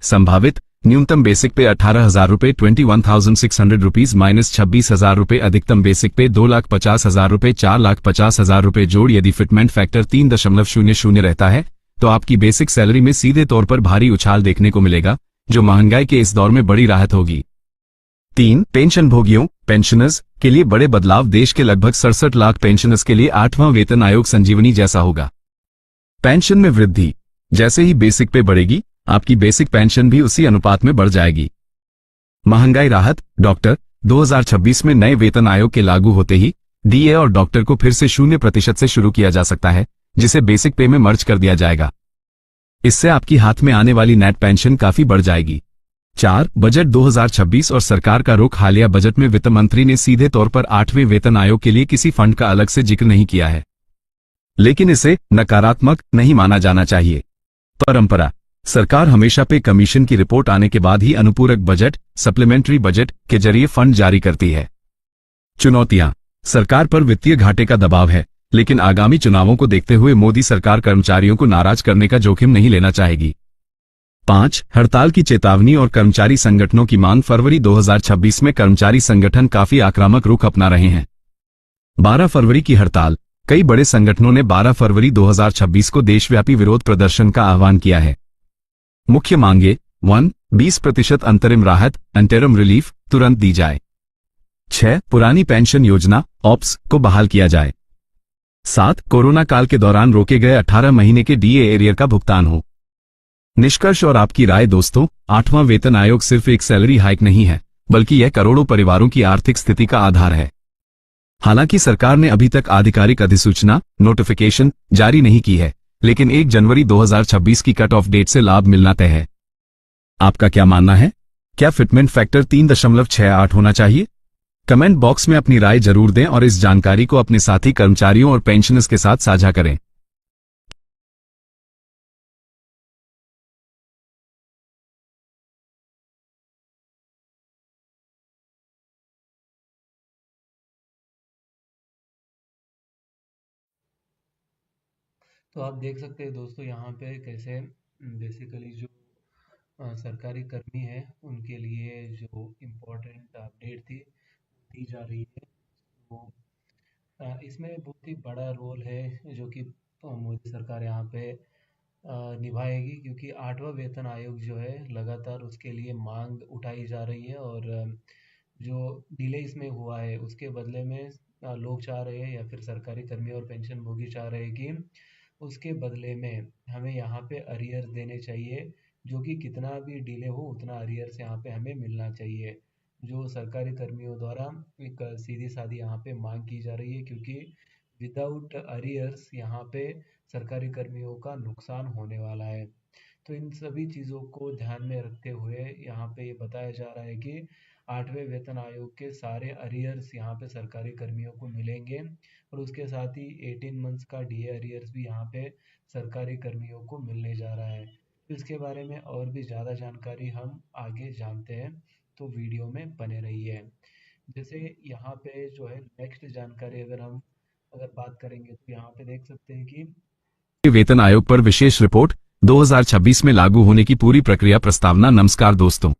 संभावित न्यूनतम बेसिक पे 18,000 रुपए 21,600 रुपीज माइनस 26,000 रुपए, अधिकतम बेसिक पे 2,50,000 रुपए 4,50,000 रुपए जोड़। यदि फिटमेंट फैक्टर 3.00 रहता है तो आपकी बेसिक सैलरी में सीधे तौर पर भारी उछाल देखने को मिलेगा, जो महंगाई के इस दौर में बड़ी राहत होगी। 3. पेंशन भोगियों पेंशनर्स के लिए बड़े बदलाव। देश के लगभग 67 लाख पेंशनर्स के लिए 8वां वेतन आयोग संजीवनी जैसा होगा। पेंशन में वृद्धि। जैसे ही बेसिक पे बढ़ेगी, आपकी बेसिक पेंशन भी उसी अनुपात में बढ़ जाएगी। महंगाई राहत। डॉक्टर 2026 में नए वेतन आयोग के लागू होते ही डीए और डॉक्टर को फिर से 0% से शुरू किया जा सकता है, जिसे बेसिक पे में मर्ज कर दिया जाएगा। इससे आपकी हाथ में आने वाली नेट पेंशन काफी बढ़ जाएगी। 4. बजट 2026 और सरकार का रुख। हालिया बजट में वित्त मंत्री ने सीधे तौर पर 8वें वेतन आयोग के लिए किसी फंड का अलग से जिक्र नहीं किया है, लेकिन इसे नकारात्मक नहीं माना जाना चाहिए। परंपरा। सरकार हमेशा पे कमीशन की रिपोर्ट आने के बाद ही अनुपूरक बजट सप्लीमेंट्री बजट के जरिए फंड जारी करती है। चुनौतियां। सरकार पर वित्तीय घाटे का दबाव है, लेकिन आगामी चुनावों को देखते हुए मोदी सरकार कर्मचारियों को नाराज करने का जोखिम नहीं लेना चाहेगी। 5. हड़ताल की चेतावनी और कर्मचारी संगठनों की मांग। फरवरी 2026 में कर्मचारी संगठन काफी आक्रामक रुख अपना रहे हैं। 12 फरवरी की हड़ताल। कई बड़े संगठनों ने 12 फरवरी 2026 को देशव्यापी विरोध प्रदर्शन का आह्वान किया है। मुख्य मांगे 1. 20% अंतरिम राहत इंटरिम रिलीफ तुरंत दी जाए। 6. पुरानी पेंशन योजना ऑप्स को बहाल किया जाए। 7. कोरोना काल के दौरान रोके गए 18 महीने के डीए एरियर का भुगतान हो। निष्कर्ष और आपकी राय दोस्तों। 8वां वेतन आयोग सिर्फ एक सैलरी हाइक नहीं है, बल्कि यह करोड़ों परिवारों की आर्थिक स्थिति का आधार है। हालांकि सरकार ने अभी तक आधिकारिक अधिसूचना नोटिफिकेशन जारी नहीं की है, लेकिन 1 जनवरी 2026 की कट ऑफ डेट से लाभ मिलना तय है। आपका क्या मानना है? क्या फिटमेंट फैक्टर 3.68 होना चाहिए? कमेंट बॉक्स में अपनी राय जरूर दें और इस जानकारी को अपने साथी कर्मचारियों और पेंशनर्स के साथ साझा करें। तो आप देख सकते हैं दोस्तों यहाँ पे कैसे बेसिकली जो सरकारी कर्मी है उनके लिए जो इम्पोर्टेंट अपडेट थी दी जा रही है। तो इसमें बहुत ही बड़ा रोल है जो कि मोदी सरकार यहाँ पे निभाएगी, क्योंकि 8वां वेतन आयोग जो है लगातार उसके लिए मांग उठाई जा रही है, और जो डिले इसमें हुआ है उसके बदले में लोग चाह रहे हैं या फिर सरकारी कर्मी और पेंशन भोगी चाह रहे हैं कि उसके बदले में हमें यहाँ पे अरियर देने चाहिए, जो कि कितना भी डिले हो उतना अरियर्स यहाँ पे हमें मिलना चाहिए। जो सरकारी कर्मियों द्वारा एक सीधी सादी यहाँ पे मांग की जा रही है, क्योंकि विदाउट अरियर्स यहाँ पे सरकारी कर्मियों का नुकसान होने वाला है। तो इन सभी चीज़ों को ध्यान में रखते हुए यहाँ पे ये बताया जा रहा है कि 8वें वेतन आयोग के सारे अरियर्स यहाँ पे सरकारी कर्मियों को मिलेंगे, और उसके साथ ही 18 मंथ्स का डीए अरियर्स भी यहाँ पे सरकारी कर्मियों को मिलने जा रहा है। तो इसके बारे में और भी ज़्यादा जानकारी हम आगे जानते हैं, तो वीडियो में बने रहिए। जैसे यहाँ पे जो है नेक्स्ट जानकारी अगर बात करेंगे तो यहाँ पे देख सकते हैं कि वेतन आयोग पर विशेष रिपोर्ट 2026 में लागू होने की पूरी प्रक्रिया प्रस्तावना। नमस्कार दोस्तों,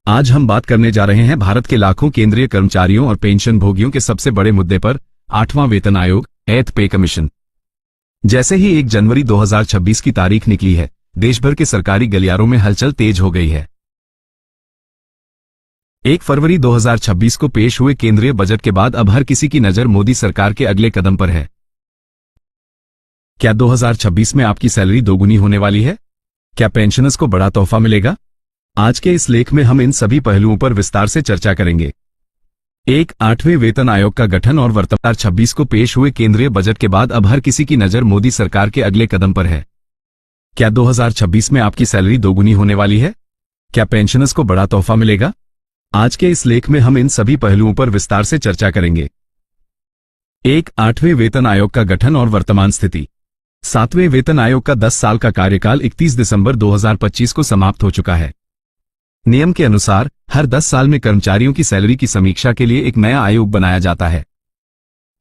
आज हम बात करने जा रहे हैं भारत के लाखों केंद्रीय कर्मचारियों और पेंशन भोगियों के सबसे बड़े मुद्दे पर, 8वां वेतन आयोग 8th पे कमीशन। जैसे ही 1 जनवरी 2026 की तारीख निकली है, देश भर के सरकारी गलियारों में हलचल तेज हो गई है। 1 फरवरी 2026 को पेश हुए केंद्रीय बजट के बाद अब हर किसी की नजर मोदी सरकार के अगले कदम पर है। क्या 2026 में आपकी सैलरी दोगुनी होने वाली है? क्या पेंशनर्स को बड़ा तोहफा मिलेगा? आज के इस लेख में हम इन सभी पहलुओं पर विस्तार से चर्चा करेंगे। 1. 8वें वेतन आयोग का गठन और वर्तमान 2026 को पेश हुए केंद्रीय बजट के बाद अब हर किसी की नजर मोदी सरकार के अगले कदम पर है। क्या 2026 में आपकी सैलरी दोगुनी होने वाली है? क्या पेंशनर्स को बड़ा तोहफा मिलेगा? आज के इस लेख में हम इन सभी पहलुओं पर विस्तार से चर्चा करेंगे। 1. 8वें वेतन आयोग का गठन और वर्तमान स्थिति। 7वें वेतन आयोग का 10 साल का कार्यकाल 31 दिसंबर 2025 को समाप्त हो चुका है। नियम के अनुसार हर 10 साल में कर्मचारियों की सैलरी की समीक्षा के लिए एक नया आयोग बनाया जाता है।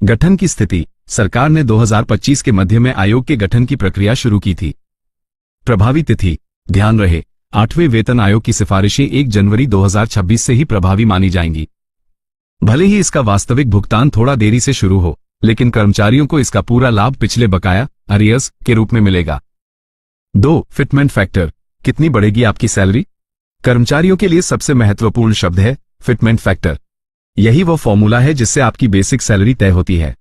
गठन की स्थिति। सरकार ने 2025 के मध्य में आयोग के गठन की प्रक्रिया शुरू की थी। प्रभावी तिथि। ध्यान रहे, आठवें वेतन आयोग की सिफारिशें 1 जनवरी 2026 से ही प्रभावी मानी जाएंगी। भले ही इसका वास्तविक भुगतान थोड़ा देरी से शुरू हो, लेकिन कर्मचारियों को इसका पूरा लाभ पिछले बकाया अरियर्स के रूप में मिलेगा। 2. फिटमेंट फैक्टर, कितनी बढ़ेगी आपकी सैलरी? कर्मचारियों के लिए सबसे महत्वपूर्ण शब्द है फिटमेंट फैक्टर। यही वो फॉर्मूला है जिससे आपकी बेसिक सैलरी तय होती है।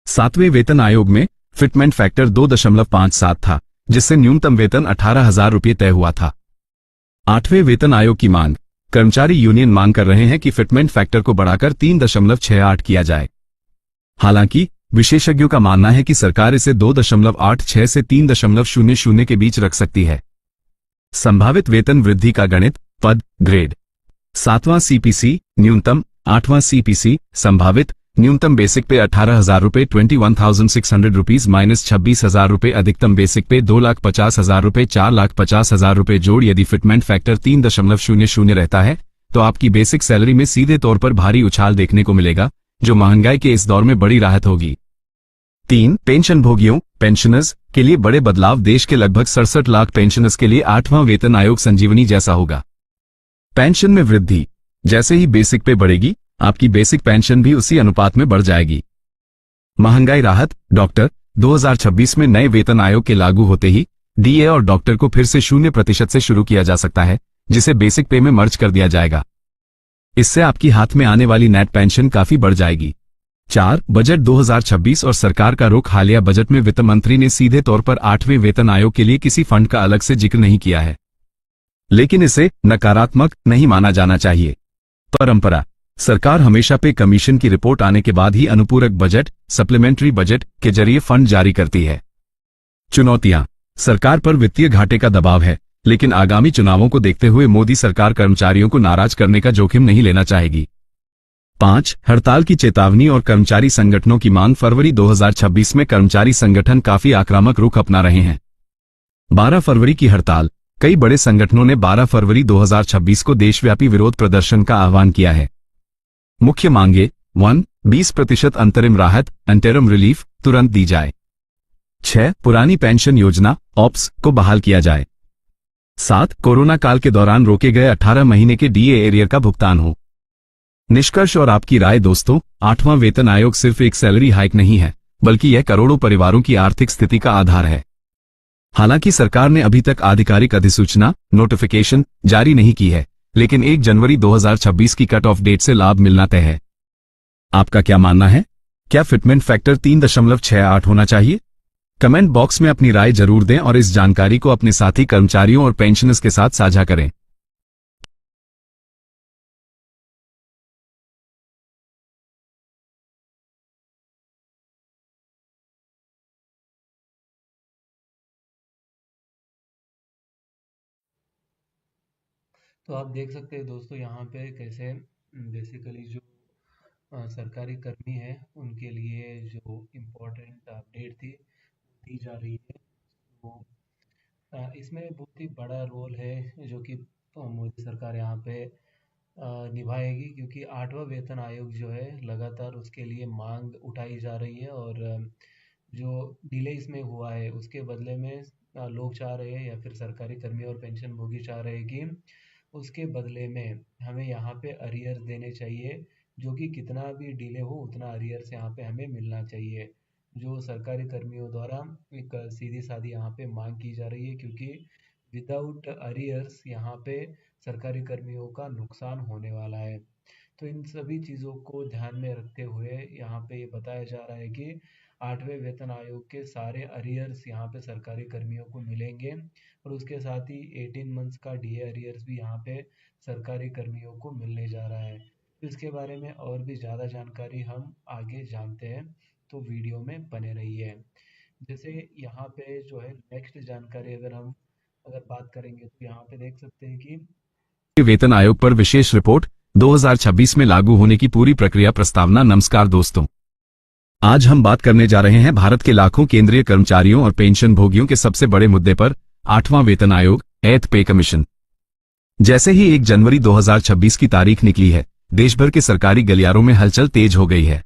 7वें वेतन आयोग में फिटमेंट फैक्टर 2.57 था, जिससे न्यूनतम वेतन 18,000 रुपये तय हुआ था। 8वें वेतन आयोग की मांग, कर्मचारी यूनियन मांग कर रहे हैं कि फिटमेंट फैक्टर को बढ़ाकर 3.68 किया जाए। हालांकि विशेषज्ञों का मानना है कि सरकार इसे 2.86 से 3.00 के बीच रख सकती है। संभावित वेतन वृद्धि का गणित, पद, ग्रेड। 7वां सीपीसी न्यूनतम, 8वां सीपीसी संभावित न्यूनतम बेसिक पे 18,000 रुपये 21,600 रुपीज माइनस 26,000 रुपये, अधिकतम बेसिक पे 2,50,000 रुपये 4,50,000 रुपये जोड़। यदि फिटमेंट फैक्टर 3.00 रहता है तो आपकी बेसिक सैलरी में सीधे तौर पर भारी उछाल देखने को मिलेगा, जो महंगाई के इस दौर में बड़ी राहत होगी। 3. पेंशन भोगियों पेंशनर्स के लिए बड़े बदलाव, देश के लगभग 67 लाख पेंशनर्स के लिए 8वां वेतन आयोग संजीवनी जैसा होगा। पेंशन में वृद्धि, जैसे ही बेसिक पे बढ़ेगी आपकी बेसिक पेंशन भी उसी अनुपात में बढ़ जाएगी। महंगाई राहत, डॉक्टर 2026 में नए वेतन आयोग के लागू होते ही डीए और डॉक्टर को फिर से 0% से शुरू किया जा सकता है, जिसे बेसिक पे में मर्ज कर दिया जाएगा। इससे आपकी हाथ में आने वाली नेट पेंशन काफी बढ़ जाएगी। 4. बजट 2026 और सरकार का रुख, हालिया बजट में वित्त मंत्री ने सीधे तौर पर 8वें वेतन आयोग के लिए किसी फंड का अलग से जिक्र नहीं किया है, लेकिन इसे नकारात्मक नहीं माना जाना चाहिए। परंपरा, सरकार हमेशा पे कमीशन की रिपोर्ट आने के बाद ही अनुपूरक बजट सप्लीमेंट्री बजट के जरिए फंड जारी करती है। चुनौतियां, सरकार पर वित्तीय घाटे का दबाव है, लेकिन आगामी चुनावों को देखते हुए मोदी सरकार कर्मचारियों को नाराज करने का जोखिम नहीं लेना चाहेगी। 5. हड़ताल की चेतावनी और कर्मचारी संगठनों की मांग, फरवरी 2026 में कर्मचारी संगठन काफी आक्रामक रुख अपना रहे हैं। 12 फरवरी की हड़ताल, कई बड़े संगठनों ने 12 फरवरी 2026 को देशव्यापी विरोध प्रदर्शन का आह्वान किया है। मुख्य मांगे 1. 20% अंतरिम राहत इंटरिम रिलीफ तुरंत दी जाए। 6. पुरानी पेंशन योजना ऑप्स को बहाल किया जाए। 7. कोरोना काल के दौरान रोके गए 18 महीने के डीए एरियर का भुगतान हो। निष्कर्ष और आपकी राय दोस्तों, 8वां वेतन आयोग सिर्फ एक सैलरी हाइक नहीं है, बल्कि यह करोड़ों परिवारों की आर्थिक स्थिति का आधार है। हालांकि सरकार ने अभी तक आधिकारिक अधिसूचना नोटिफिकेशन जारी नहीं की है, लेकिन 1 जनवरी 2026 की कट ऑफ डेट से लाभ मिलना तय है। आपका क्या मानना है? क्या फिटमेंट फैक्टर 3.68 होना चाहिए? कमेंट बॉक्स में अपनी राय जरूर दें और इस जानकारी को अपने साथी कर्मचारियों और पेंशनर्स के साथ साझा करें। तो आप देख सकते हैं दोस्तों यहाँ पे कैसे बेसिकली जो सरकारी कर्मी है उनके लिए जो इम्पोर्टेंट अपडेट थी दी जा रही है। तो इसमें बहुत ही बड़ा रोल है जो कि मोदी सरकार यहाँ पे निभाएगी, क्योंकि 8वां वेतन आयोग जो है लगातार उसके लिए मांग उठाई जा रही है, और जो डिले इसमें हुआ है उसके बदले में लोग चाह रहे हैं, या फिर सरकारी कर्मी और पेंशन भोगी चाह रहे हैं कि उसके बदले में हमें यहाँ पे अरियर्स देने चाहिए, जो कि कितना भी डिले हो उतना अरियर्स यहाँ पे हमें मिलना चाहिए। जो सरकारी कर्मियों द्वारा एक सीधी सादी यहाँ पे मांग की जा रही है, क्योंकि विदाउट अरियर्स यहाँ पे सरकारी कर्मियों का नुकसान होने वाला है। तो इन सभी चीज़ों को ध्यान में रखते हुए यहाँ पे ये बताया जा रहा है कि 8वें वेतन आयोग के सारे अरियर्स यहाँ पे सरकारी कर्मियों को मिलेंगे, और उसके साथ ही 18 मंथ्स का डीए अरियर्स भी यहाँ पे सरकारी कर्मियों को मिलने जा रहा है। तो इसके बारे में और भी ज़्यादा जानकारी हम आगे जानते हैं, तो वीडियो में बने रहिए। जैसे यहाँ पे जो है नेक्स्ट जानकारी अगर बात करेंगे तो यहाँ पे देख सकते हैं कि वेतन आयोग पर विशेष रिपोर्ट 2026 में लागू होने की पूरी प्रक्रिया प्रस्तावना। नमस्कार दोस्तों, आज हम बात करने जा रहे हैं भारत के लाखों केंद्रीय कर्मचारियों और पेंशन भोगियों के सबसे बड़े मुद्दे पर, 8वां वेतन आयोग एथ पे कमीशन। जैसे ही 1 जनवरी 2026 की तारीख निकली है, देश भर के सरकारी गलियारों में हलचल तेज हो गई है।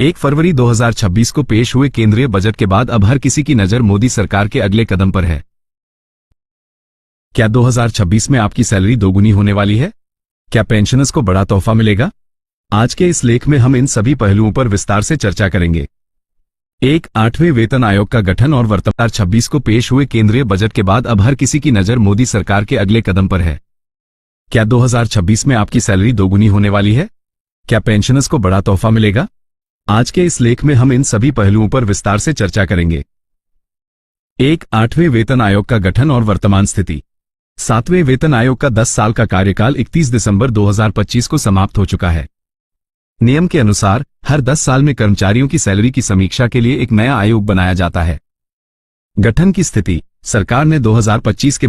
1 फरवरी 2026 को पेश हुए केंद्रीय बजट के बाद अब हर किसी की नजर मोदी सरकार के अगले कदम पर है। क्या 2026 में आपकी सैलरी दोगुनी होने वाली है? क्या पेंशनर्स को बड़ा तोहफा मिलेगा? आज के इस लेख में हम इन सभी पहलुओं पर विस्तार से चर्चा करेंगे। 8वें वेतन आयोग का गठन और वर्तमान 2026 को पेश हुए केंद्रीय बजट के बाद अब हर किसी की नजर मोदी सरकार के अगले कदम पर है। क्या 2026 में आपकी सैलरी दोगुनी होने वाली है? क्या पेंशनर्स को बड़ा तोहफा मिलेगा? आज के इस लेख में हम इन सभी पहलुओं पर विस्तार से चर्चा करेंगे। 8वें वेतन आयोग का गठन और वर्तमान स्थिति। 7वें वेतन आयोग का 10 साल का कार्यकाल 31 दिसंबर 2025 को समाप्त हो चुका है। नियम के अनुसार हर 10 साल में कर्मचारियों की सैलरी की समीक्षा के लिए एक नया आयोग बनाया जाता है। गठन की स्थिति। सरकार ने 2025 के